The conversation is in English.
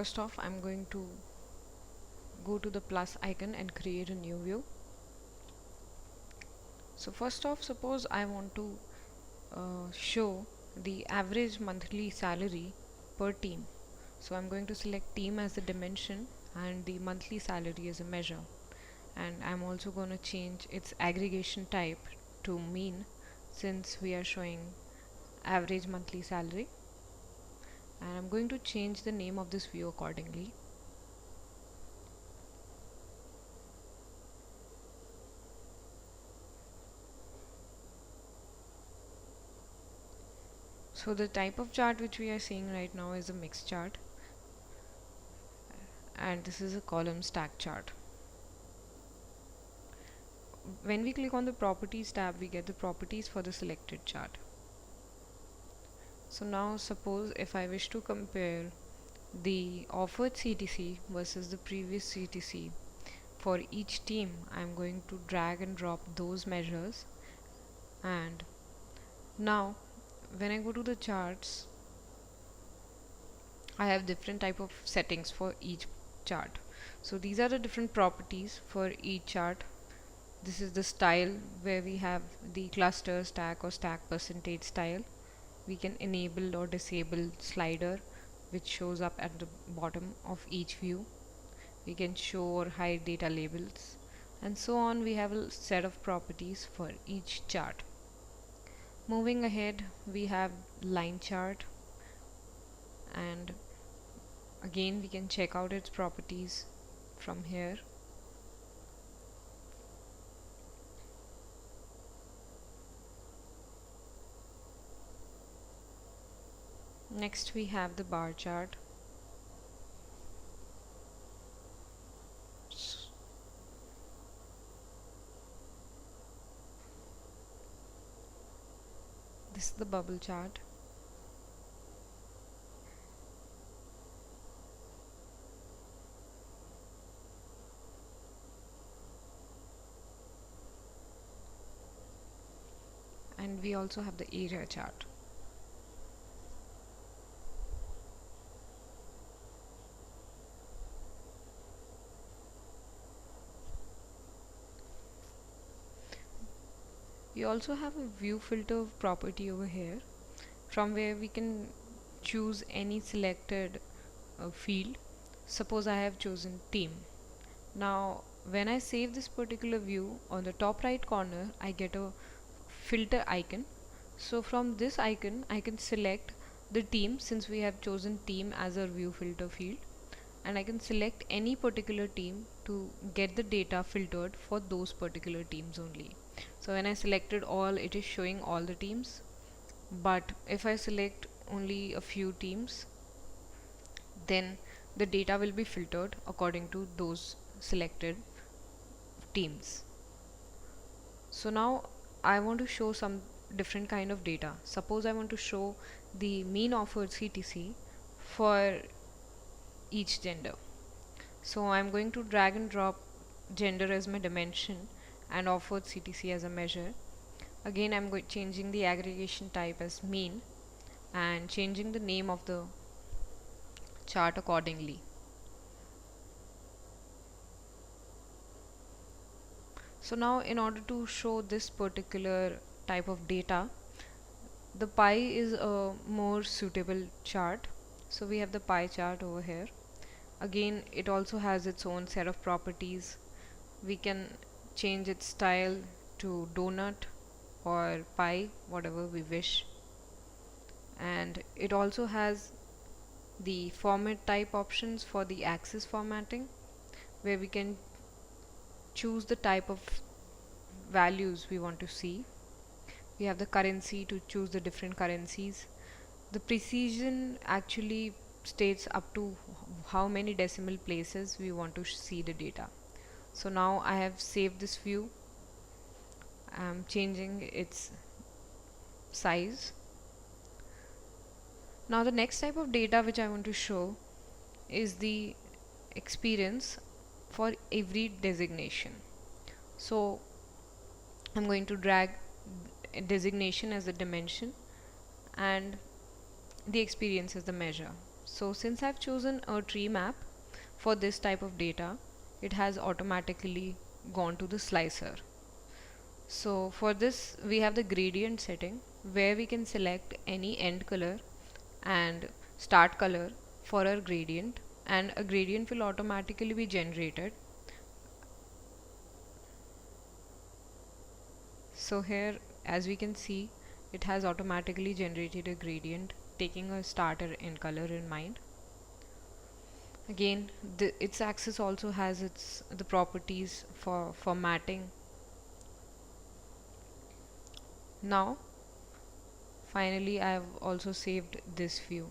first off, I'm going to go to the plus icon and create a new view. So first off, suppose I want to show the average monthly salary per team. So I'm going to select team as the dimension and the monthly salary as a measure. And I'm also going to change its aggregation type to mean, since we are showing average monthly salary. And I'm going to change the name of this view accordingly. So the type of chart which we are seeing right now is a mixed chart, and this is a column stack chart. When we click on the properties tab, we get the properties for the selected chart. So now suppose if I wish to compare the offered CTC versus the previous CTC for each team, I'm going to drag and drop those measures. And now when I go to the charts, I have different type of settings for each chart. So these are the different properties for each chart. This is the style, where we have the cluster, stack or stack percentage style. We can enable or disable slider, which shows up at the bottom of each view. We can show or hide data labels, and so on. We have a set of properties for each chart. Moving ahead, we have line chart, and again we can check out its properties from here. Next we have the bar chart. This is the bubble chart. And we also have the area chart. We also have a view filter property over here, from where we can choose any selected field. Suppose I have chosen team. Now when I save this particular view, on the top right corner I get a filter icon. So from this icon I can select the team, since we have chosen team as our view filter field, and I can select any particular team to get the data filtered for those particular teams only. So when I selected all, it is showing all the teams, but if I select only a few teams, then the data will be filtered according to those selected teams. So now I want to show some different kind of data. Suppose I want to show the mean offered CTC for each gender. So I'm going to drag and drop gender as my dimension and offered CTC as a measure. Again, I'm changing the aggregation type as mean and changing the name of the chart accordingly. So now in order to show this particular type of data, the pie is a more suitable chart. So we have the pie chart over here. Again, it also has its own set of properties. We can change its style to donut or pie, whatever we wish. And it also has the format type options for the axis formatting, where we can choose the type of values we want to see. We have the currency to choose the different currencies. The precision actually states up to how many decimal places we want to see the data. So now I have saved this view. I'm changing its size. Now the next type of data which I want to show is the experience for every designation. So I'm going to drag designation as a dimension and the experience as the measure. So since I've chosen a tree map for this type of data, it has automatically gone to the slicer. So for this we have the gradient setting where we can select any end color and start color for our gradient, and a gradient will automatically be generated. So here, as we can see, it has automatically generated a gradient taking a starter in color in mind. Again, its axis also has the properties for formatting. Now finally I have also saved this view.